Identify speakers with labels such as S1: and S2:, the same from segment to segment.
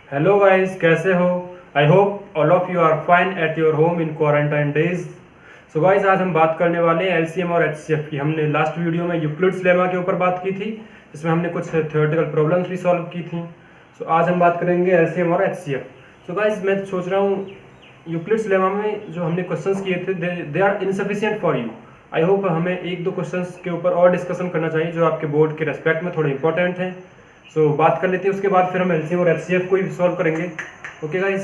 S1: Hello guys, कैसे हो? I hope all of you are fine at your home in quarantine days. So guys, आज हम बात करने वाले हैं एलसीएम और एचसीएफ की। हमने लास्ट वीडियो में यूक्लिड्स लेमा के ऊपर बात की थी, जिसमें हमने कुछ थ्योरेटिकल प्रॉब्लम्स भी सॉल्व की थी। सो आज हम बात करेंगे एलसीएम और एचसीएफ। सो गाइस, मैं सोच रहा हूँ यूक्लिड्स लेमा में जो हमने क्वेश्चंस किए थे they are insufficient for you. I hope हमें एक दो क्वेश्चंस के ऊपर और डिस्कशन करना चाहिए जो आपके बोर्ड के रेस्पेक्ट में थोड़े इंपॉर्टेंट हैं। सो बात कर लेते हैं, उसके बाद फिर हम एलसीएम और एचसीएफ को भी सॉल्व करेंगे। Okay guys.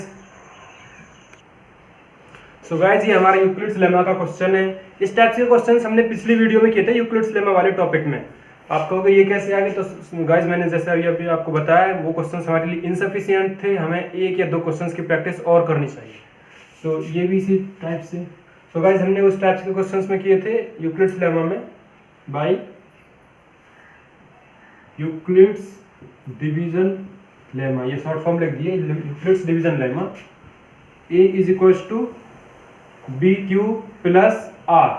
S1: सो गाइज, ये हमारा यूक्लिड्स लेमा का क्वेश्चन है। इस टाइप के क्वेश्चन हमने पिछली वीडियो में किए थे यूक्लिड्स लेमा वाले टॉपिक में। आप कहोगे ये कैसे आ गए, तो गाइज मैंने जैसे अभी आपको बताया, वो क्वेश्चन हमारे लिए इनसफिशिएंट थे, हमें एक या दो क्वेश्चन की प्रैक्टिस और करनी चाहिए। तो ये भी इसी टाइप से। सो गाइज, हमने उस टाइप के क्वेश्चन में किए थे यूक्लिड्स लेमा में बाई यूक्लिड्स डिवीजन लेमा। ये शॉर्ट फॉर्म लिख दिए, Euclid's division lemma. A is equal to b q plus r,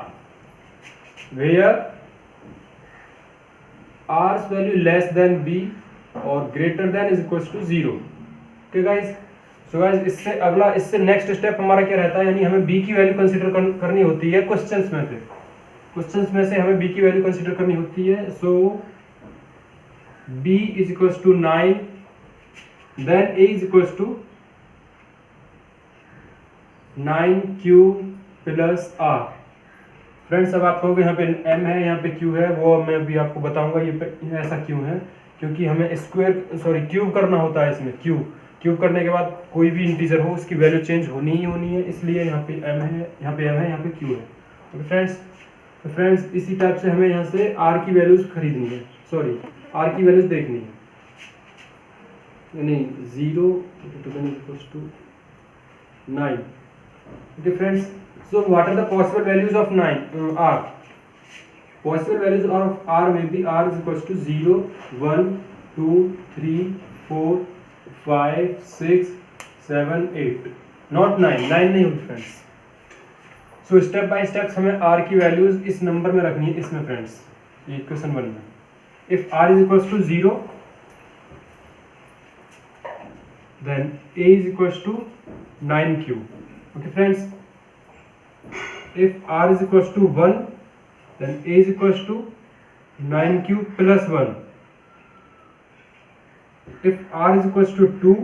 S1: where r value less than b और greater than is equal to 0। Okay guys. So guys, इससे next step हमारा क्या रहता है, यानी हमें बी की वैल्यू कंसीडर करनी होती है क्वेश्चंस में से। क्वेश्चंस में से हमें बी की वैल्यू कंसीडर करनी होती है। सो b is equals to 9, then a is equals to 9q plus r। Friends, अब आप कहोगे यहाँ पे m है, यहाँ पे q है, वो मैं अभी आपको बताऊंगा ये ऐसा क्यों है। क्योंकि हमें क्यूब करना होता है इसमें। क्यूब करने के बाद कोई भी इंटीजर हो उसकी वैल्यू चेंज होनी ही होनी है, इसलिए यहाँ पे m है, यहाँ पे m है, यहाँ पे q है। तो फ्रेंड्स इसी टाइप से हमें यहाँ से r की वैल्यूज खरीदनी है, आर की वैल्यूज देखनी है, यानी 0 to 9। Okay friends, so what are the possible values of 9 r? Possible values of r में b r is equal to 0 1 2 3 4 5 6 7 8, not 9 नहीं होगी friends. So step by step हमें आर की वैल्यूज इस नंबर में रखनी है, इसमें फ्रेंड्स, ये क्वेश्चन 1 में। If r is equals to 0, then a is equals to 9q. Okay friends, if r is equals to 1, then a is equals to 9q plus 1. If r is equals to 2,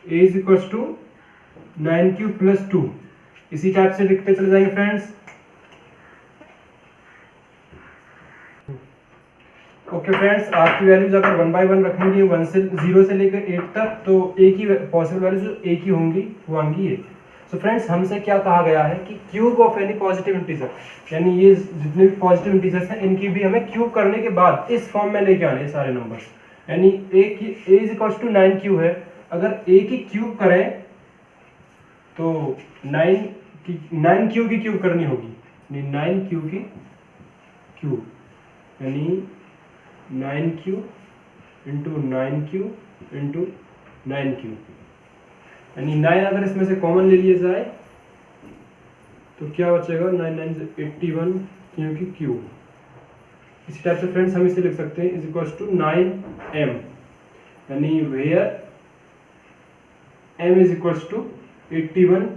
S1: a is equals to 9q plus 2. इसी type से लिखते चले जाएंगे friends. Okay friends, are की values अगर 1 bye 1 रखेंगे 0 से लेकर 8 तक, तो ए की पॉसिबल वैल्यूज जो ए की होंगी वो आएंगी ये। सो फ्रेंड्स, हमसे क्या कहा गया है कि cube of any positive integer, यानी ये जितने भी पॉजिटिव इंटीजर्स हैं इनकी भी हमें क्यूब करने के बाद इस फॉर्म में लेके आने सारे नंबर्स। यानी ए इज इक्वल टू 9q है, अगर ए की क्यूब करें तो 9q की क्यूब करनी होगी, 9q की क्यूब, यानी 9q into 9q into 9q, यानी 9 अगर इसमें से कॉमन ले लिया जाए तो क्या बचेगा, 9 9 से 81 क्योंकि q। इसी टाइप से फ्रेंड्स हम इसे लिख सकते हैं इज इक्वल टू 9m, यानी where m is equal to 81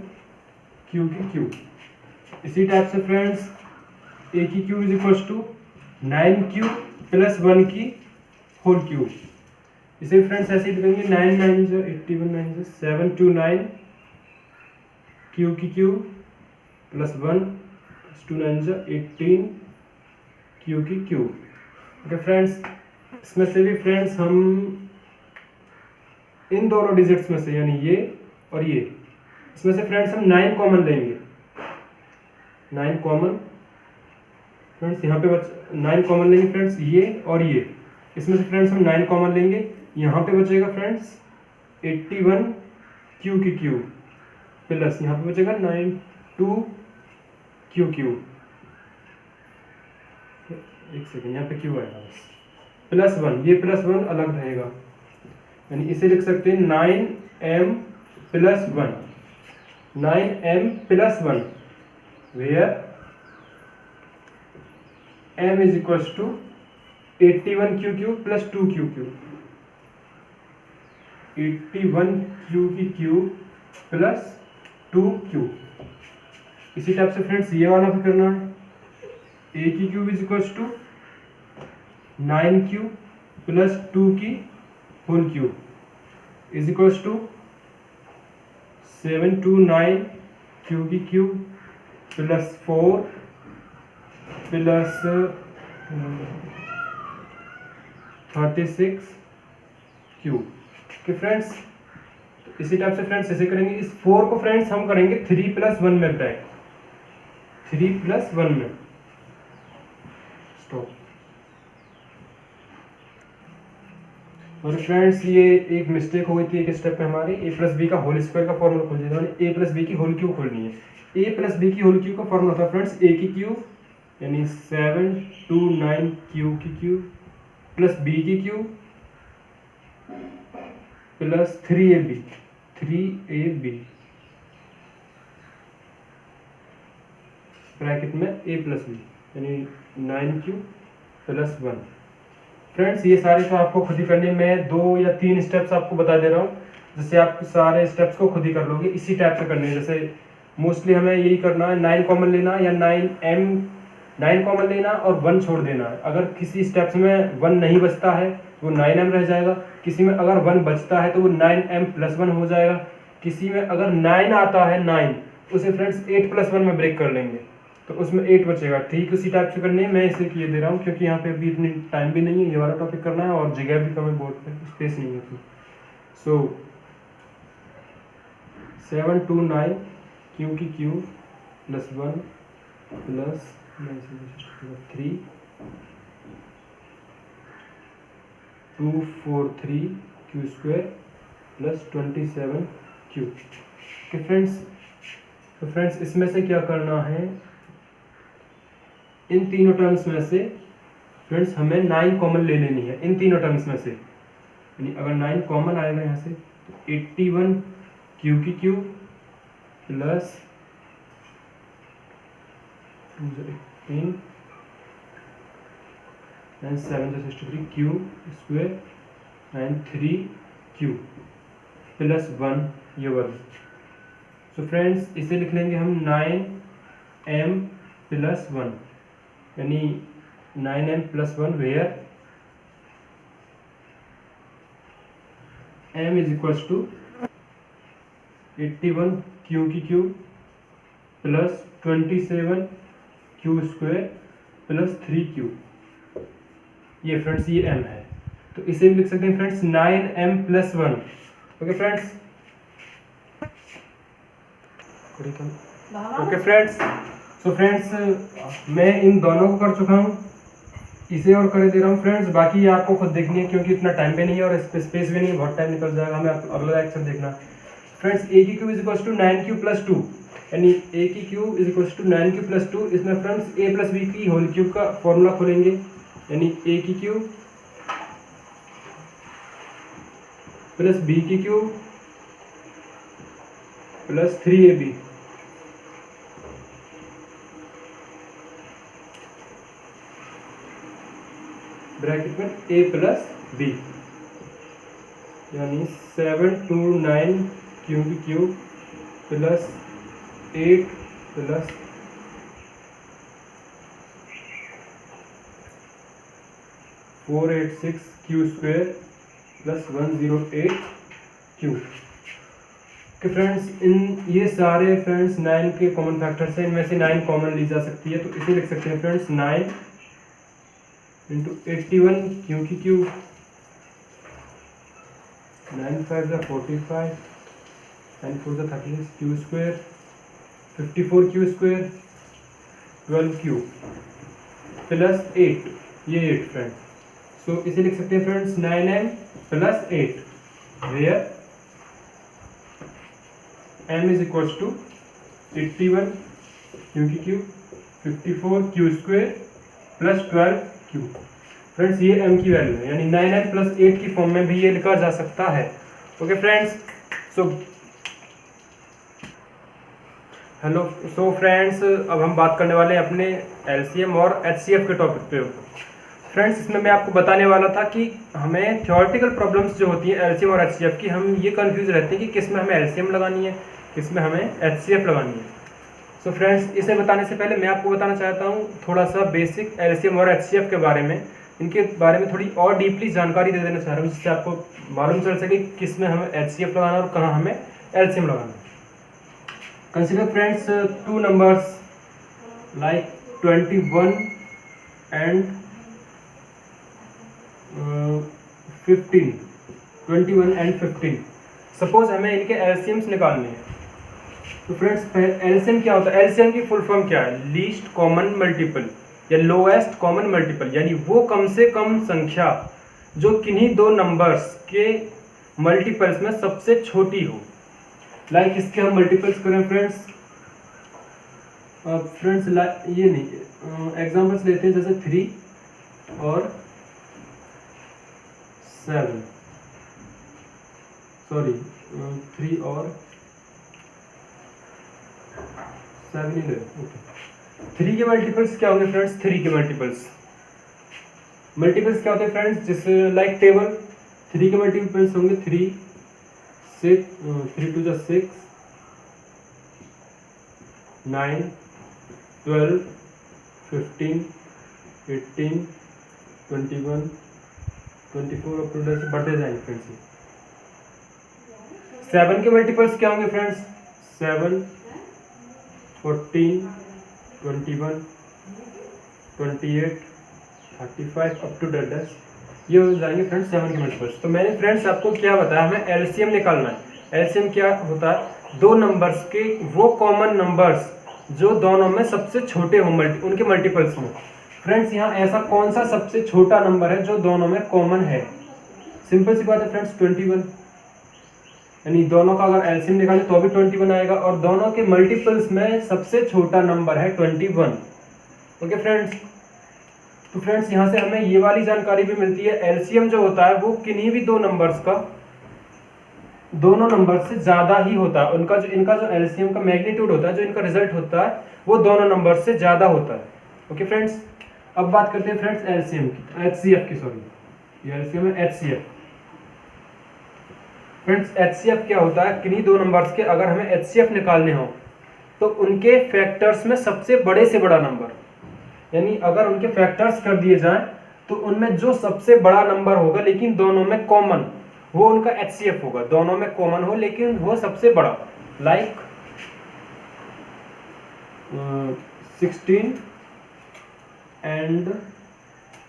S1: q की क्यूब। इसी टाइप से फ्रेंड्स a की cube is equal to 9q plus 1 की होल क्यूब। इसे फ्रेंड्स ऐसे ही लिखेंगे 9 9 जो 81 9 से 729 q की क्यूब प्लस 1 2 9 जो 18 q की क्यूब। ओके फ्रेंड्स, इसमें से भी फ्रेंड्स हम इन दोनों डिजिट्स में से, यानी ये और ये, इसमें से फ्रेंड्स हम 9 कॉमन लेंगे। 9 कॉमन फ्रेंड्स, यहाँ पे 9 कॉमन लेंगे फ्रेंड्स, ये और ये, इसमें से फ्रेंड्स हम 9 कॉमन लेंगे। यहाँ पे बचेगा फ्रेंड्स 81 q की क्यूब प्लस यहाँ पे बचेगा 92 q क्यूब। एक सेकेंड, यहाँ पे q आएगा प्लस 1, ये प्लस 1 अलग रहेगा, यानी इसे लिख सकते हैं 9m plus 1, 9m plus 1, where m is equals to 81q cube plus 2q cube. 81 Q की क्यूब प्लस 2 क्यू। इसी टाइप से फ्रेंड्स ये वाला भी करना है। ए की cube is equal to 9 Q plus 2 की whole cube is equal to 729 Q की क्यूब प्लस 4 प्लस 36 क्यूब के फ्रेंड्स। इसी टाइप से फ्रेंड्स ऐसे करेंगे। इस 4 को फ्रेंड्स हम करेंगे 3 + 1 में ब्रैकेट, 3 + 1 में स्टॉप। और फ्रेंड्स ये एक मिस्टेक हो गई थी एक स्टेप पे हमारे, a + b का होल स्क्वायर का फॉर्मूला खोल दिया था। a + b की होल क्यूब खोलनी है। a + b की होल क्यूब का फॉर्मूला था फ्रेंड्स a की क्यूब यानी 729 क्यू की क्यूब प्लस b की क्यूब प्लस 3ab ब्रैकेट में a + b यानी 9 + 1। फ्रेंड्स ये सारे तो आपको खुद ही करने, मैं 2 या 3 स्टेप्स आपको बता दे रहा हूँ, जैसे आप सारे स्टेप्स को खुद ही कर लोगे। इसी टाइप से करने हैं। जैसे मोस्टली हमें यही करना है, 9 कॉमन लेना या 9 कॉमन लेना और 1 छोड़ देना है। अगर किसी स्टेप्स में 1 नहीं बचता है तो वो 9m रह जाएगा, किसी में अगर 1 बचता है तो वो 9m + 1 हो जाएगा, किसी में अगर 9 आता है 9 उसे फ्रेंड्स 8 + 1 में ब्रेक कर लेंगे तो उसमें 8 बचेगा। ठीक उसी टाइप से करने मैं इसे किए दे रहा हूँ क्योंकि यहाँ पे अभी इतनी टाइम भी नहीं है, ये वाला टॉपिक करना है और जगह भी कम है, बोर्ड पे स्पेस नहीं है। सो 729 क्यू की cube plus 1 plus 3 243 Q square plus 27 Q के फ्रेंड्स। तो फ्रेंड्स इसमें से क्या करना है, इन तीनों टर्म्स में से फ्रेंड्स हमें 9 कॉमन ले लेनी है इन तीनों टर्म्स में से। यानी अगर 9 कॉमन आएगा यहाँ से तो 81 क्यू की cube plus 18 and 7 63 Q square and 3 Q plus 1 ये वाला। सो फ्रेंड्स इसे लिख लेंगे हम 9m + 1 यानी 9m + 1 where m is equal to 81 Q की cube plus 27 q square plus 3 q. ये फ्रेंड्स ये m है, तो इसे भी लिख सकते हैं friends 9m + 1। Okay friends, okay friends. So friends मैं इन दोनों को कर चुका हूँ, इसे और कर दे रहा हूँ फ्रेंड्स। बाकी आपको खुद देखनी है क्योंकि इतना टाइम पे नहीं है और स्पेस भी नहीं है, बहुत टाइम निकल जाएगा, हमें अगला एक्शन देखना है फ्रेंड्स। a की cube is equal to 9q + 2 यानी a की cube is equal to 9q + 2। इसमें फ्रेंड्स a + b की होल क्यूब का फॉर्मूला खोलेंगे यानी a की क्यूब प्लस b की क्यूब प्लस 3ab ब्रैकेट में a + b यानी 729 क्यू की cube plus 8 plus 486 Q square plus 108 Q के फ्रेंड्स। इन ये सारे फ्रेंड्स 9 के कॉमन फैक्टर्स हैं, इनमें से 9 कॉमन ली जा सकती है, तो इसे लिख सकते हैं फ्रेंड्स 9 × 81 क्यू की cube 9 5 45 9 4 36 q square 54 q square 12 q plus 8 ये 8 फ्रेंड्स। सो इसे लिख सकते हैं friends 9m + 8 where m is equal to 81 Q की cube 54 q square plus 12 q. Friends ये m की वैल्यू है, यानी 9m + 8 की फॉर्म में भी ये लिखा जा सकता है। Okay friends, so hello. So friends अब हम बात करने वाले हैं अपने LCM और HCF के टॉपिक पे। फ्रेंड्स इसमें मैं आपको बताने वाला था कि हमें थ्योरेटिकल प्रॉब्लम्स जो होती हैं एलसीएम और एचसीएफ की, हम ये कंफ्यूज रहते हैं कि किस में हमें एलसीएम लगानी है, किस में हमें एचसीएफ लगानी है। सो फ्रेंड्स इसे बताने से पहले मैं आपको बताना चाहता हूँ थोड़ा सा बेसिक एलसीएम और एचसीएफ के बारे में, इनके बारे में थोड़ी और डीपली जानकारी दे देना चाह रहा हूँ, जिससे आपको मालूम चल सके किस में हमें एचसीएफ लगाना और कहाँ हमें एलसीएम लगाना। Consider friends two numbers like 21 and 15, 21 and 15। Suppose हमें इनके एलसीएम्स निकालने हैं। तो फ्रेंड्स एलसीएम क्या होता है? एलसीएम की फुल फॉर्म क्या है? लीस्ट कॉमन मल्टीपल या लोएस्ट कॉमन मल्टीपल, यानी वो कम से कम संख्या जो किन्हीं दो नंबर्स के मल्टीपल्स में सबसे छोटी हो। लाइक इसके हम मल्टीपल्स करें फ्रेंड्स, ये नहीं एग्जांपल्स लेते हैं जैसे 3 और 7, सॉरी 3 और 7 ही ले। ओके, 3 के मल्टीपल्स क्या होंगे फ्रेंड्स? 3 के मल्टीपल्स क्या होते हैं फ्रेंड्स? जैसे लाइक टेबल 3 के मल्टीपल्स होंगे 3, 6, 3 2 6, 9, 12, 15, 18, 21, 24 अप टू डेट बढ़ते जाएंगे फ्रेंड्स। 7 के मल्टीपल्स क्या होंगे फ्रेंड्स? 7, 14, 21, 28, 35 अप टू डेट, ये हो जाएंगे फ्रेंड्स 7 के मल्टीपल्स। तो मैंने फ्रेंड्स आपको क्या बताया, हमें एलसीएम निकालना है। एलसीएम क्या होता है? दो नंबर्स के वो कॉमन नंबर्स जो दोनों में सबसे छोटे हो उनके मल्टीपल्स में। फ्रेंड्स यहाँ ऐसा कौन सा सबसे छोटा नंबर है जो दोनों में कॉमन है? सिंपल सी बात है फ्रेंड्स, 21। यानी दोनों का अगर एलसीएम निकालें तो भी 21 आएगा, और दोनों के मल्टीपल्स में सबसे छोटा नंबर है 21। ओके फ्रेंड्स, तो फ्रेंड्स यहाँ से हमें ये वाली जानकारी भी मिलती है, एलसीएम जो होता है वो किन्हीं भी दो नंबर्स का दोनों नंबर से ज्यादा ही होता है। इनका जो एलसीएम का मैग्नीट्यूड होता है, जो इनका रिजल्ट होता है, वो दोनों नंबर से ज्यादा होता है। ओके फ्रेंड्स, अब बात करते हैं फ्रेंड्स एलसीएम की, एचसीएफ की, सॉरी ये एलसीएम है, एचसीएफ। फ्रेंड्स एचसीएफ क्या होता है? किन्हीं दो नंबर्स के अगर हमें एचसीएफ निकालने हो तो उनके फैक्टर्स में सबसे बड़े से बड़ा नंबर, यानी अगर उनके फैक्टर्स कर दिए जाएं तो उनमें जो सबसे बड़ा नंबर होगा लेकिन दोनों में कॉमन, वो उनका एचसीएफ होगा। दोनों में कॉमन हो लेकिन वो सबसे बड़ा, लाइक 16 and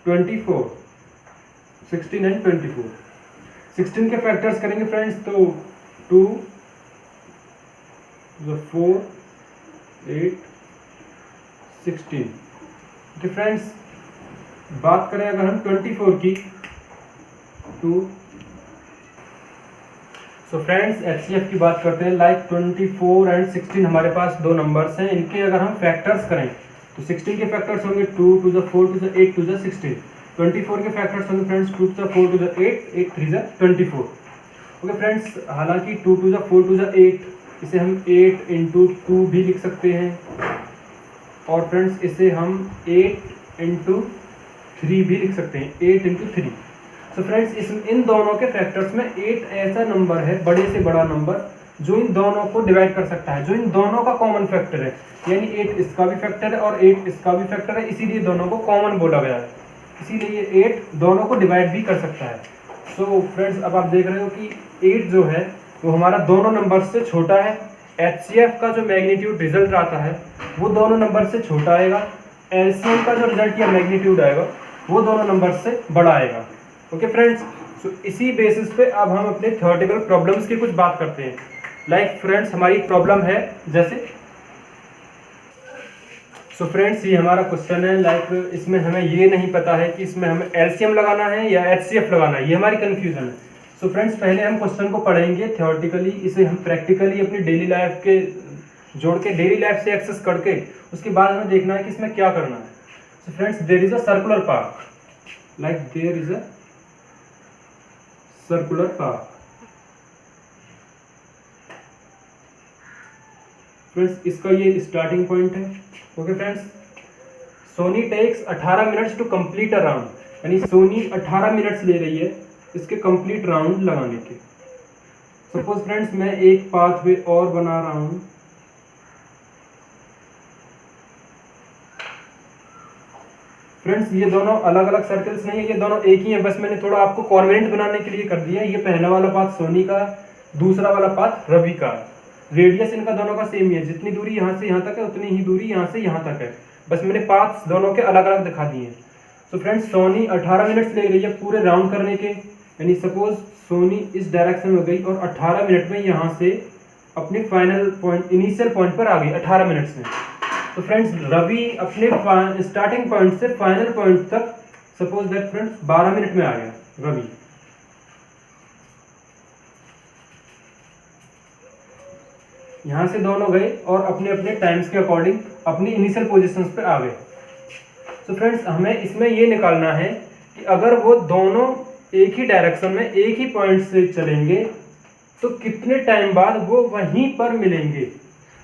S1: 24, 16 and 24। 16 के फैक्टर्स करेंगे फ्रेंड्स तो 2, 4, 8, 16। ओके फ्रेंड्स, बात करें अगर हम 24 की, 2। सो फ्रेंड्स एचसीएफ की बात करते हैं, लाइक 24 एंड 16 हमारे पास दो नंबर्स हैं, इनके अगर हम फैक्टर्स करें तो 16 के फैक्टर्स होंगे 2 to the 4 to the 8 to the 16। 24 के फैक्टर्स होंगे friends 2 to the 4 to the 8, 8 3 24। Okay friends, हालांकि 2 to the 4 to the 8 इसे हम 8 into 2 भी लिख सकते हैं, और फ्रेंड्स इसे हम 8 into 3 भी लिख सकते हैं, 8 into 3। तो फ्रेंड्स इन दोनों के फैक्टर्स में 8 ऐसा नंबर है, बड़े से बड़ा नंबर, जो इन दोनों को डिवाइड कर सकता है, जो इन दोनों का कॉमन फैक्टर है। यानी 8 इसका भी फैक्टर है और 8 इसका भी फैक्टर है, इसीलिए दोनों को कॉमन बोला गया है, इसीलिए ये 8 दोनों को डिवाइड भी कर सकता है। सो फ्रेंड्स अब आप देख रहे हो कि 8 जो है वो हमारा दोनों नंबर से छोटा है। एचसीएफ का जो मैग्नीट्यूड रिजल्ट आता है वो दोनों नंबर से छोटा आएगा, एलसीएम का जो रिजल्ट या मैग्नीट्यूड आएगा वो दोनों नंबर से बड़ा आएगा। ओके फ्रेंड्स, सो इसी बेसिस पे अब हम अपने थ्योरेटिकल प्रॉब्लम्स की कुछ बात करते हैं। लाइक फ्रेंड्स हमारी प्रॉब्लम है जैसे, सो फ्रेंड्स ये हमारा क्वेश्चन है, लाइक इसमें हमें ये नहीं पता है कि इसमें हमें एलसीएम लगाना है या एचसीएफ लगाना है, ये हमारी कंफ्यूजन है। सो फ्रेंड्स पहले हम क्वेश्चन को पढ़ेंगे थ्योरेटिकली, इसे हम प्रैक्टिकली अपनी डेली लाइफ के जोड़ के, डेली लाइफ से एक्सेस करके उसके बाद हमें देखना है कि इसमें क्या करना है। So friends there is a circular park, like there is a circular park. Friends इसका ये स्टार्टिंग पॉइंट है। Okay friends, Soni takes 18 minutes to complete a round यानी सोनी 18 मिनट्स ले रही है इसके कंप्लीट राउंड लगाने के। सपोज फ्रेंड्स मैं एक पाथवे और बना रहा हूं। फ्रेंड्स ये दोनों अलग अलग सर्कल्स नहीं है, ये दोनों एक ही है, बस मैंने थोड़ा आपको कॉन्वेंट बनाने के लिए कर दिया। ये पहला वाला पाथ सोनी का, दूसरा वाला पाथ रवि का। रेडियस इनका दोनों का सेम ही है, जितनी दूरी यहाँ से यहाँ तक है उतनी ही दूरी यहाँ से यहाँ तक है, बस मैंने पाथ्स दोनों के अलग अलग दिखा दिए हैं। तो फ्रेंड्स सोनी 18 मिनट्स ले रही है पूरे राउंड करने के, यानी सपोज सोनी इस डायरेक्शन में गई और 18 मिनट में यहाँ से अपने फाइनल पॉइंट, इनिशियल पॉइंट पर आ गई 18 मिनट्स में। तो फ्रेंड्स रवि अपने स्टार्टिंग पॉइंट से फाइनल पॉइंट तक सपोज दैट फ्रेंड्स 12 मिनट में आ गया रवि। यहां से दोनों गए और अपने अपने टाइम्स के अकॉर्डिंग अपनी इनिशियल पोजीशंस पे आ गए। तो फ्रेंड्स हमें इसमें ये निकालना है कि अगर वो दोनों एक ही डायरेक्शन में एक ही पॉइंट से चलेंगे तो कितने टाइम बाद वो वहीं पर मिलेंगे।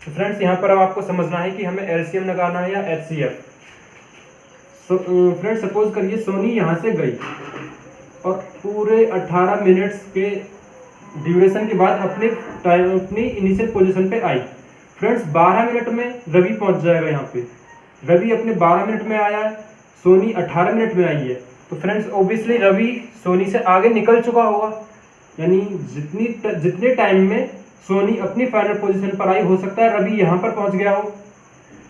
S1: तो फ्रेंड्स यहाँ पर अब आपको समझना है कि हमें एलसीएम लगाना है या एचसीएफ। फ्रेंड्स सपोज करिए सोनी यहाँ से गई और पूरे 18 मिनट्स के ड्यूरेशन के बाद अपनी इनिशियल पोजीशन पे आई। फ्रेंड्स 12 मिनट में रवि पहुंच जाएगा यहाँ पे। रवि अपने 12 मिनट में आया है, सोनी 18 मिनट में आई है, तो फ्रेंड्स ऑब्वियसली रवि सोनी से आगे निकल चुका होगा, यानी जितने टाइम में सोनी अपनी फाइनल पोजीशन पर आई, हो सकता है रवि यहाँ पर पहुँच गया हो।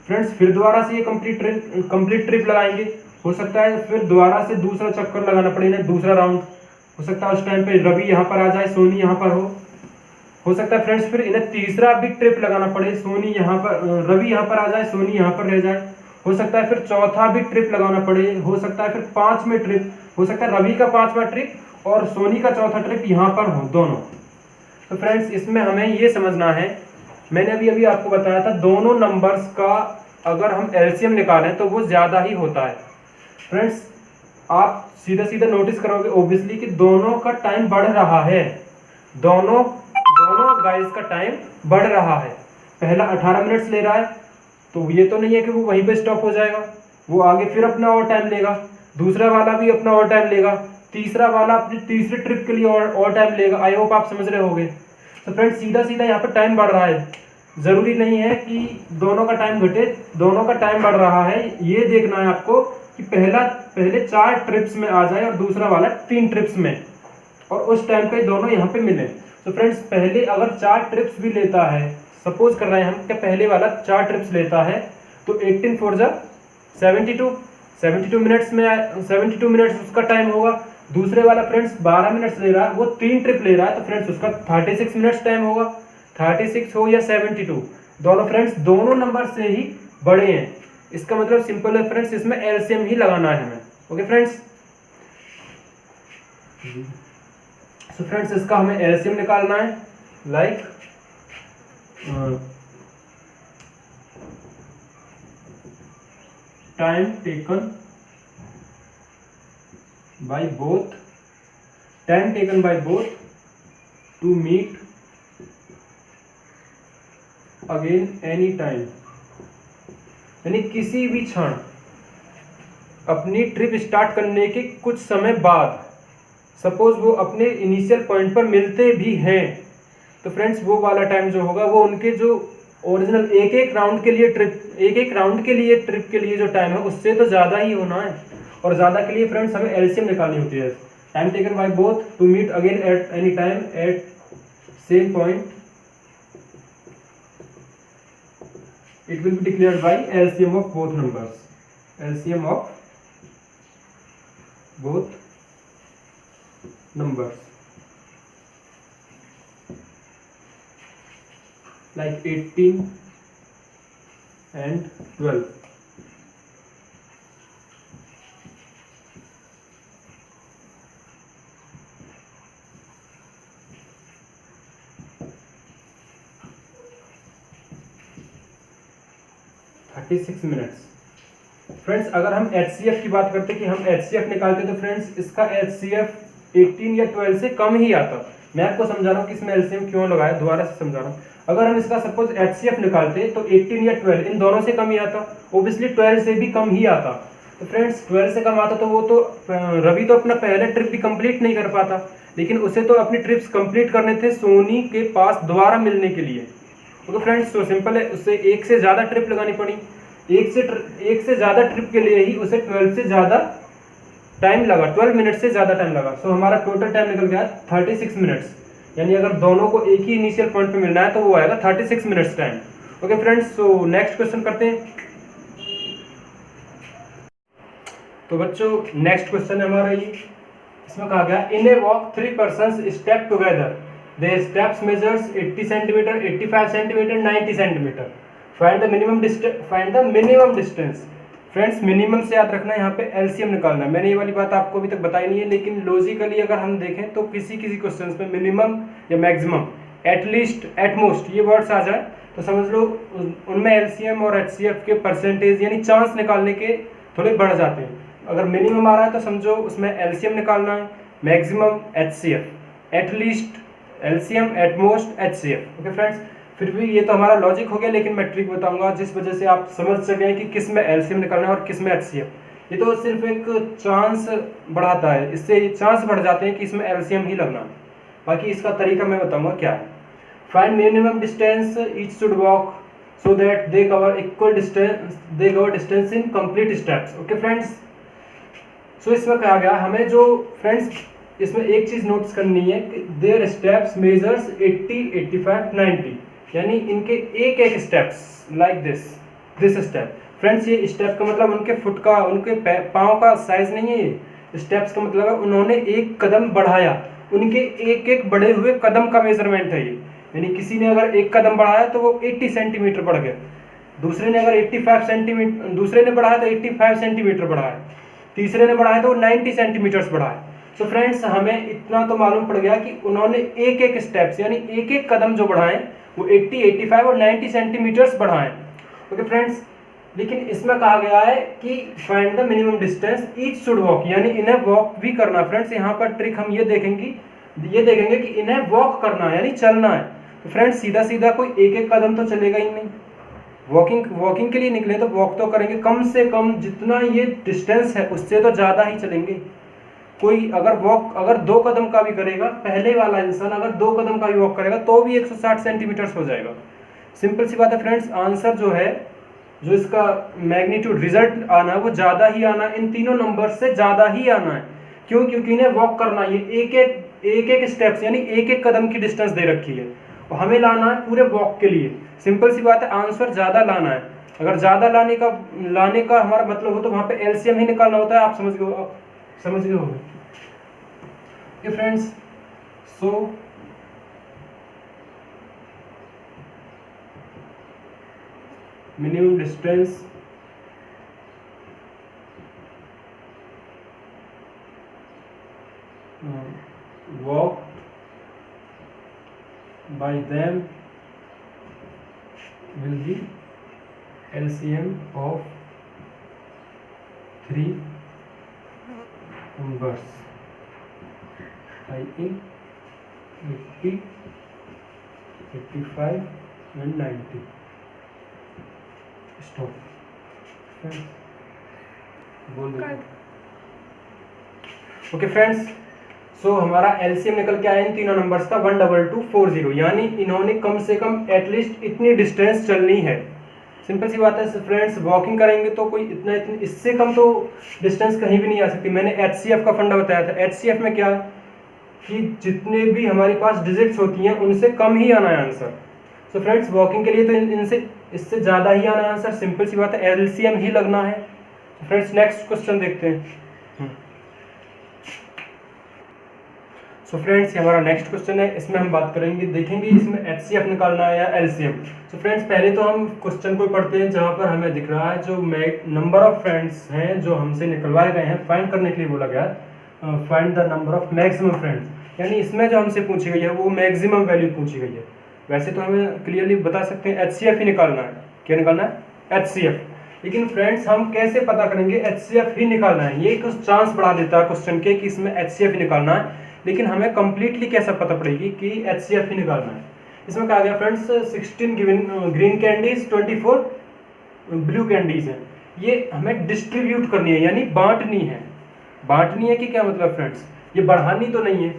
S1: फ्रेंड्स फिर दोबारा से ये कंप्लीट ट्रिप लगाएंगे, हो सकता है फिर दोबारा से दूसरा चक्कर लगाना पड़े इन्हें, दूसरा राउंड, हो सकता है उस टाइम पे रवि यहाँ पर आ जाए, सोनी यहाँ पर हो सकता है फ्रेंड्स फिर इन्हें तीसरा भी ट्रिप लगाना पड़े, सोनी यहाँ पर, रवि यहाँ पर आ जाए, सोनी यहाँ पर रह जाए, हो सकता है फिर चौथा भी ट्रिप लगाना पड़े, हो सकता है फिर 5वें ट्रिप, हो सकता है रवि का 5वां ट्रिप और सोनी का चौथा ट्रिप यहाँ पर हो दोनों। तो फ्रेंड्स इसमें हमें ये समझना है, मैंने अभी आपको बताया था दोनों नंबर्स का अगर हम एलसीएम निकालें तो वो ज़्यादा ही होता है। फ्रेंड्स आप सीधा सीधा नोटिस करोगे ऑब्वियसली कि दोनों का टाइम बढ़ रहा है, दोनों गाइस का टाइम बढ़ रहा है। पहला 18 मिनट्स ले रहा है, तो ये तो नहीं है कि वो वहीं पे स्टॉप हो जाएगा, वो आगे फिर अपना और टाइम लेगा, दूसरा वाला भी अपना और टाइम लेगा, तीसरा वाला अपनी तीसरे ट्रिप के लिए और टाइम लेगा। आई होप आप समझ रहे होंगे। तो फ्रेंड्स सीधा सीधा यहाँ पर टाइम बढ़ रहा है, ज़रूरी नहीं है कि दोनों का टाइम घटे, दोनों का टाइम बढ़ रहा है। ये देखना है आपको कि पहले 4 ट्रिप्स में आ जाए और दूसरा वाला 3 ट्रिप्स में, और उस टाइम पे दोनों यहाँ पे मिले। तो फ्रेंड्स पहले अगर 4 ट्रिप्स भी लेता है, सपोज कर रहे हैं हम कि पहले वाला 4 ट्रिप्स लेता है, तो 18 4 जा 72 मिनट्स में 72 मिनट्स उसका टाइम होगा। दूसरे वाला फ्रेंड्स 12 मिनट्स ले रहा है, वो 3 ट्रिप ले रहा है, तो फ्रेंड्स उसका 36 मिनट्स टाइम होगा। 36 हो या 72, दोनों फ्रेंड्स दोनों नंबर से ही बड़े हैं, इसका मतलब सिंपल है फ्रेंड्स, इसमें एलसीएम ही लगाना है हमें। ओके फ्रेंड्स, सो फ्रेंड्स इसका हमें एलसीएम निकालना है, like time taken by both to meet again any time, यानी किसी भी क्षण अपनी ट्रिप स्टार्ट करने के कुछ समय बाद, सपोज वो अपने इनिशियल पॉइंट पर मिलते भी हैं, तो फ्रेंड्स वो वाला टाइम जो होगा वो उनके जो ओरिजिनल एक राउंड के लिए ट्रिप के लिए जो टाइम है उससे तो ज़्यादा ही होना है, और ज़्यादा के लिए फ्रेंड्स हमें एलसीएम निकालनी होती है। Time taken by both to meet again at any time at same point, it will be declared by LCM of both numbers, LCM of both numbers, like 18 and 12. Friends अगर हम HCF की बात करते कि हम HCF निकालते तो friends इसका HCF 18 या 12 से कम ही आता। मैं आपको समझा रहा हूँ कि इसमें LCM क्यों लगाया, दोबारा से समझा रहा हूँ। अगर हम इसका सपोज HCF निकालते तो 18 या 12 इन दोनों से कम ही आता, ओब्वियसली 12 से भी कम ही आता। तो फ्रेंड्स 12 से कम आता तो वो तो रवि तो अपना पहला ट्रिप भी कंप्लीट नहीं कर पाता, लेकिन उसे तो अपनी ट्रिप्स कंप्लीट करने थे सोनी के पास दोबारा मिलने के लिए। ओके फ्रेंड्स, तो सिंपल है, उससे एक से ज़्यादा ट्रिप लगानी पड़ी। एक से ज़्यादा ट्रिप के लिए ही उसे 12 से ज़्यादा टाइम लगा, 12 मिनट से ज़्यादा टाइम लगा। सो हमारा टोटल टाइम निकल गया 36 मिनट्स, यानी अगर दोनों को एक ही इनिशियल पॉइंट पे मिलना है तो वो आएगा 36 minutes time. Okay friends, so next question करते हैं। तो बच्चों नेक्स्ट क्वेश्चन है हमारा ये, इसमें कहा गया in a walk 3 persons step together, their steps measures 80 centimeter, 85 centimeter, 90 centimeter. Find the minimum distance. Friends minimum से याद रखना है, यहाँ पे एलसीएम निकालना है। मैंने ये वाली बात आपको अभी तक बताई नहीं है, लेकिन लॉजिकली अगर हम देखें तो किसी क्वेश्चंस में मिनिमम या मैक्सिमम, एटलीस्ट, एटमोस्ट ये वर्ड्स आ जाए तो समझ लो उनमें एलसीएम और एचसीएफ के परसेंटेज यानी चांस निकालने के थोड़े बढ़ जाते हैं। अगर मिनिमम आ रहा है तो समझो उसमें एलसीएम निकालना है, maximum HCF, at least LCM, at most HCF. Okay friends, फिर भी ये तो हमारा लॉजिक हो गया, लेकिन मैं ट्रिक बताऊंगा जिस वजह से आप समझ सकें कि किस में एलसीएम निकालना है और किस में एचसीएफ। ये तो सिर्फ एक चांस बढ़ाता है, इससे चांस बढ़ जाते हैं कि इसमें एलसीएम ही लगना है। बाकी इसका तरीका मैं बताऊंगा क्या है। Find minimum distance each should walk so that they cover equal distance in complete steps. Okay friends, so इसमें कहा गया हमें जो फ्रेंड्स इसमें एक चीज नोटिस करनी है कि देयर स्टेप्स मेजर्स 80, 85, 90, यानी इनके एक एक steps like this step. Friends ये स्टेप का मतलब उनके फुट का, उनके पाँव का साइज नहीं है, ये स्टेप्स का मतलब है उन्होंने एक कदम बढ़ाया, उनके एक एक बढ़े हुए कदम का मेजरमेंट है ये। यानी किसी ने अगर एक कदम बढ़ाया तो वो 80 सेंटीमीटर बढ़ गया, दूसरे ने अगर 85 सेंटीमीटर, दूसरे ने बढ़ाया तो 85 सेंटीमीटर बढ़ाया, तीसरे ने बढ़ाया तो वो 90 सेंटीमीटर्स बढ़ाया। तो फ्रेंड्स हमें इतना तो मालूम पड़ गया कि उन्होंने एक एक स्टेप्स यानी एक एक कदम जो बढ़ाए वो 80, 85 और 90 सेंटीमीटर्स बढ़ाए। ओके फ्रेंड्स, लेकिन इसमें कहा गया है कि find the minimum distance each should walk, यानी इन्हें वॉक भी करना। फ्रेंड्स यहाँ पर ट्रिक हम ये देखेंगे कि इन्हें वॉक करना है यानी चलना है। तो फ्रेंड्स सीधा सीधा कोई एक एक कदम तो चलेगा ही नहीं, वॉकिंग के लिए निकले तो वॉक तो करेंगे, कम से कम जितना ये डिस्टेंस है उससे तो ज़्यादा ही चलेंगे। कोई अगर 2 कदम का भी करेगा, पहले वाला इंसान अगर 2 कदम का भी वॉक करेगा तो भी 160 सेंटीमीटर्स हो जाएगा। सिंपल सी बात है फ्रेंड्स, आंसर जो है, जो इसका मैग्नीट्यूड रिजल्ट आना है वो ज़्यादा ही आना है, इन तीनों नंबर से ज़्यादा ही आना है। क्यों? क्योंकि इन्हें वॉक करना, ये एक एक स्टेप्स यानी एक एक कदम की डिस्टेंस दे रखी है और हमें लाना है पूरे वॉक के लिए। सिंपल सी बात है, आंसर ज़्यादा लाना है। अगर ज़्यादा लाने का हमारा मतलब हो तो वहाँ पे एलसीएम ही निकालना होता है। आप समझ गए होंगे। Okay friends, so minimum distance walked by them will be LCM of 3 numbers, i.e. 80, 85 and 90. Stop. बोल दो। ओके फ्रेंड्स, सो हमारा एलसीएम निकल के आया इन तीनों नंबर्स का 12240, यानी इन्होंने कम से कम एटलीस्ट इतनी डिस्टेंस चलनी है। सिंपल सी बात है फ्रेंड्स, वॉकिंग करेंगे तो कोई इतनी इससे कम तो डिस्टेंस कहीं भी नहीं आ सकती। मैंने एचसीएफ का फंडा बताया था। एचसीएफ में क्या है कि जितने भी हमारे पास डिजिट्स होती हैं उनसे कम ही आना है आंसर। सो फ्रेंड्स वॉकिंग के लिए तो इससे ज़्यादा ही आना है आंसर। सिंपल सी बात है, एलसीएम ही लगना है। फ्रेंड्स नेक्स्ट क्वेश्चन देखते हैं। सो फ्रेंड्स ये हमारा नेक्स्ट क्वेश्चन है, इसमें हम बात करेंगे, देखेंगे इसमें एचसीएफ निकालना है या एलसीएम। सो फ्रेंड्स पहले तो हम क्वेश्चन को पढ़ते हैं जहाँ पर हमें दिख रहा है जो नंबर ऑफ फ्रेंड्स हैं जो हमसे निकलवाए गए हैं, फाइंड करने के लिए बोला गया है find the number of maximum friends, यानी इसमें जो हमसे पूछी गई है वो मैक्सिमम वैल्यू पूछी गई है। वैसे तो हमें क्लियरली बता सकते हैं एचसीएफ ही निकालना है। क्या निकालना है? एचसीएफ। लेकिन फ्रेंड्स हम कैसे पता करेंगे एचसीएफ ही निकालना है? ये कुछ चांस बढ़ा देता है क्वेश्चन के कि इसमें एचसीएफ ही निकालना है, लेकिन हमें कंप्लीटली कैसे पता पड़ेगी कि एचसीएफ ही निकालना है? इसमें कहा गया friends 16 green candies, 24 blue candies हैं, ये हमें डिस्ट्रीब्यूट करनी है, यानी बांटनी है। बांटनी है कि क्या मतलब फ्रेंड्स, ये बढ़ानी तो नहीं है।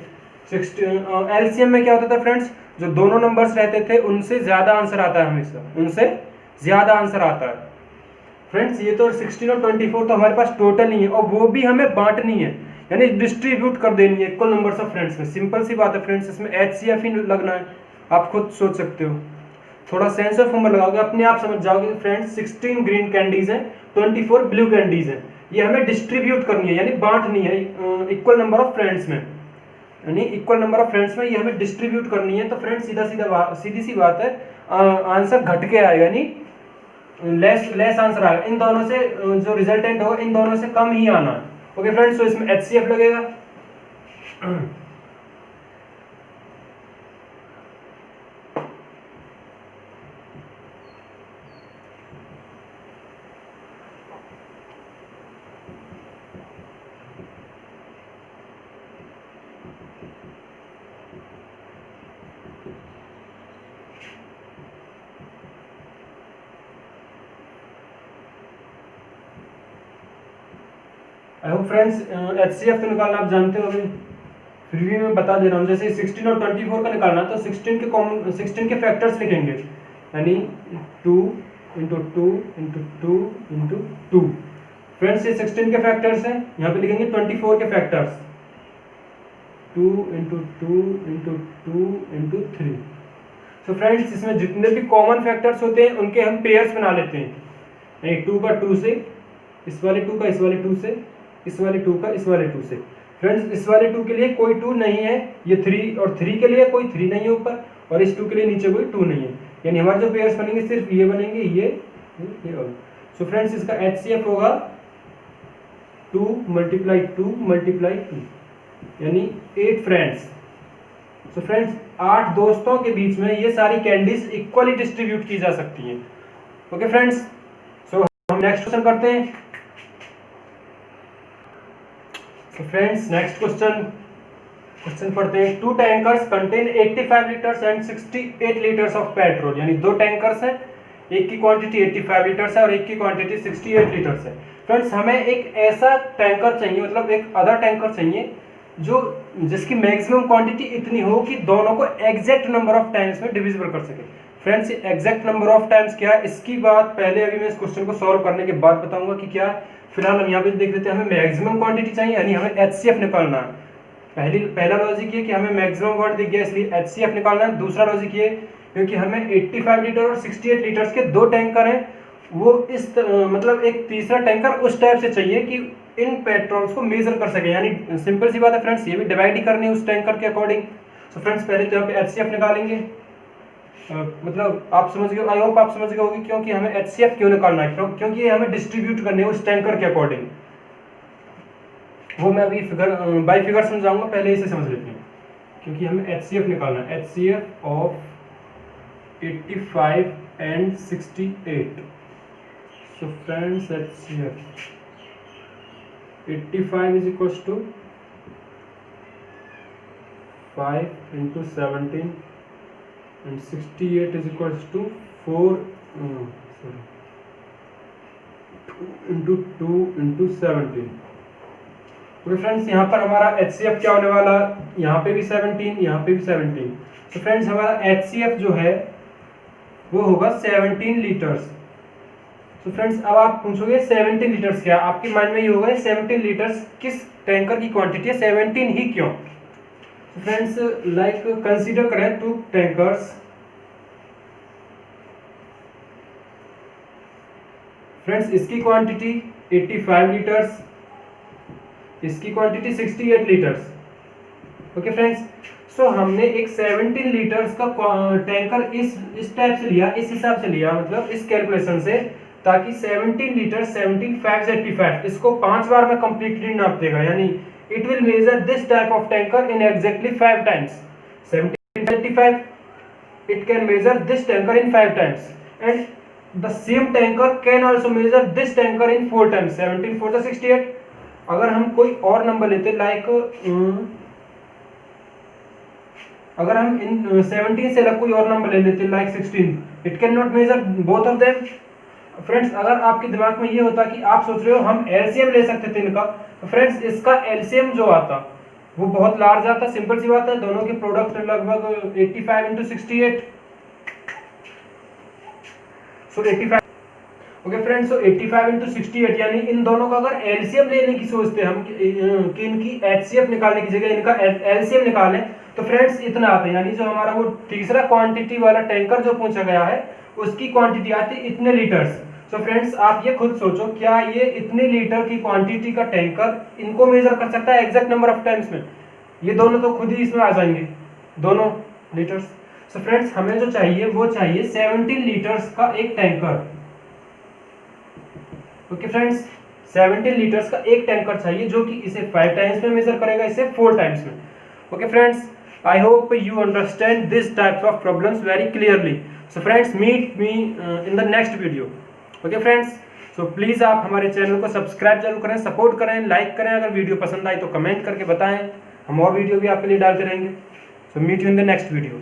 S1: 16 एलसीएम में क्या होता था फ्रेंड्स, जो दोनों नंबर्स रहते थे उनसे ज्यादा आंसर आता है, हमेशा उनसे ज्यादा आंसर आता है फ्रेंड्स। ये तो 16 और 24 तो हमारे पास टोटल नहीं है, और वो भी हमें बांटनी है, यानी डिस्ट्रीब्यूट कर देनी है इक्वल नंबर्स ऑफ फ्रेंड्स में। सिंपल सी बात है फ्रेंड्स, इसमें एचसीएफ ही लगना है, आप खुद सोच सकते हो। थोड़ा सेंस ऑफ ह्यूमर लगाओगे अपने आप समझ जाओगे फ्रेंड्स। 16 ग्रीन कैंडीज हैं, 24 ब्लू कैंडीज हैं, ये हमें डिस्ट्रीब्यूट करनी है, यानी बांटनी है इक्वल नंबर ऑफ फ्रेंड्स में, यानी इक्वल नंबर ऑफ फ्रेंड्स में ये हमें डिस्ट्रीब्यूट करनी है। तो फ्रेंड्स सीधी सी बात है, आंसर घट के आएगा, यानी लेस आंसर आएगा। इन दोनों से जो रिजल्टेंट हो, इन दोनों से कम ही आना है। ओके फ्रेंड्स, तो इसमें एचसीएफ लगेगा। आई होप फ्रेंड्स एचसीएफ तो निकालना आप जानते हो, अभी फिर भी मैं बता दे रहा हूँ। जैसे 16 और 24 का निकालना, तो 16 के फैक्टर्स लिखेंगे, यानी 2 इंटू 2 इंटू 2 इंटू 2। फ्रेंड्स ये 16 के फैक्टर्स हैं, यहाँ पे लिखेंगे 24 के फैक्टर्स, 2 इंटू 2 इंटू 2 इंटू 3। तो फ्रेंड्स इसमें जितने भी कॉमन फैक्टर्स होते हैं उनके हम पेयर्स बना लेते हैं, यानी 2 का 2 से, इस वाले 2 का इस वाले 2 से, इस वाले 2 का इस वाले 2 से। फ्रेंड्स इस वाले 2 के लिए कोई 2 नहीं है, ये 3, और 3 के लिए कोई 3 नहीं है ऊपर, और इस 2 के लिए नीचे कोई 2 नहीं है, यानी हमारे जो पेयर्स बनेंगे सिर्फ ये बनेंगे, ये और। सो फ्रेंड्स इसका एचसीएफ होगा 2 मल्टीप्लाई 2 मल्टीप्लाई 2, यानी 8 फ्रेंड्स। सो फ्रेंड्स 8 दोस्तों के बीच में ये सारी कैंडीज इक्वली डिस्ट्रीब्यूट की जा सकती हैं। ओके फ्रेंड्स, सो हम नेक्स्ट क्वेश्चन करते हैं। So friends, next क्वेश्चन पढ़ते हैं। 2 tankers contain 85 litres and 68 litres of petrol, यानी 2 टैंकर्स हैं, एक की क्वांटिटी 85 लीटर्स है और एक की क्वांटिटी 68 लीटर्स है। फ्रेंड्स हमें एक ऐसा टैंकर चाहिए, मतलब एक अदर टैंकर चाहिए जो जिसकी मैक्सिमम क्वांटिटी इतनी हो कि दोनों को एग्जैक्ट नंबर ऑफ टाइम्स में डिविजिबल कर सके। Friends exact number of times क्या है, इसकी बात पहले अभी मैं इस क्वेश्चन को सॉल्व करने के बाद बताऊंगा कि क्या है। फिलहाल हम यहाँ पे देख लेते हैं, हमें मैक्सिमम क्वांटिटी चाहिए, यानी हमें एचसीएफ निकालना है। पहला लॉजिक ये कि हमें मैक्सिमम वर्ड दिख गया इसलिए एचसीएफ निकालना है। दूसरा लॉजिक ये क्योंकि हमें 85 लीटर और 68 लीटर्स के 2 टैंकर हैं, वो इस मतलब एक तीसरा टैंकर उस टाइप से चाहिए कि इन पेट्रोल्स को मेजर कर सके, यानी सिंपल सी बात है फ्रेंड्स, ये भी डिवाइड ही करनी है उस टैंकर के अकॉर्डिंग। सो फ्रेंड्स पहले तो यहाँ पे एचसीएफ निकालेंगे, मतलब आप समझ गए, आई होप आप समझ गए होगी क्योंकि हमें एचसीएफ क्यों निकालना है, क्योंकि ये हमें डिस्ट्रीब्यूट करने है उस टैंकर के अकॉर्डिंग। वो मैं अभी बाई फिगर समझाऊंगा, पहले इसे समझ लेते हैं, क्योंकि हमें एचसीएफ निकालना है। HCF of 85 and 68। So friends HCF 85 is equal to 5 into 17 and 68 is equals to 4 into 2 into 17। तो फ्रेंड्स यहाँ पर हमारा HCF क्या होने वाला, यहाँ पे भी 17, यहाँ पे भी 17। तो फ्रेंड्स हमारा HCF जो है वो होगा 17 लीटर्स। तो फ्रेंड्स अब आप पूछोगे 17 लीटर्स क्या, आपके माइंड में ये होगा 17 लीटर्स किस टैंकर की क्वांटिटी है, 17 ही क्यों। फ्रेंड्स लाइक कंसीडर करें 2 टैंकर्स। फ्रेंड्स इसकी क्वांटिटी 85 लीटर्स, इसकी क्वांटिटी 68 लीटर्स। ओके फ्रेंड्स, सो हमने एक 17 लीटर्स का टैंकर इस टाइप से लिया, इस हिसाब से लिया, मतलब इस कैलकुलेशन से, ताकि 17 लीटर 17 5 85 इसको 5 बार में कंप्लीटली नाप देगा, यानी it will measure this type of tanker in exactly 5 times. 1785 it can measure this tanker in 5 times, and the same tanker can also measure this tanker in 4 times. 17 4 the 68। अगर हम कोई और number लेते like अगर हम इन 17 से अलग कोई और नंबर ले लेते like 16, it cannot measure both of them। Friends अगर आपके दिमाग में ये होता कि आप सोच रहे हो हम एलसीएम ले सकते थे इनका, तो फ्रेंड्स इसका एलसीएम जो आता वो बहुत लार्ज आता। सिंपल सी बात है, दोनों के प्रोडक्ट लगभग 85 इंटू 68, सो 85। ओके फ्रेंड्स, सो 85 इंटू 68 यानी इन दोनों का अगर एलसीएम लेने की सोचते हम कि इनकी एचसीएफ निकालने की जगह इनका एलसीएम निकालें, तो फ्रेंड्स इतना आता है। यानी जो हमारा वो तीसरा क्वांटिटी वाला टैंकर जो पूछा गया है उसकी क्वांटिटी आती है इतने लीटर्स। सो फ्रेंड्स आप ये खुद सोचो, क्या ये इतने लीटर की क्वांटिटी का टैंकर इनको मेजर कर सकता है एग्जैक्ट नंबर ऑफ टाइम्स में? ये दोनों तो खुद ही इसमें आ जाएंगे, दोनों लीटर्स। सो फ्रेंड्स हमें जो चाहिए वो चाहिए 17 लीटर्स का एक टैंकर। ओके फ्रेंड्स, 17 लीटर्स का एक टैंकर चाहिए जो कि इसे 5 टाइम्स में मेजर करेगा, इसे 4 टाइम्स में। Okay friends, I hope you understand this types of problems very clearly. So friends meet me in the next video. Okay friends, so please आप हमारे चैनल को सब्सक्राइब जरूर करें, सपोर्ट करें, लाइक करें। अगर वीडियो पसंद आई तो कमेंट करके बताएं, हम और वीडियो भी आपके लिए डालते रहेंगे। So meet you in the next video.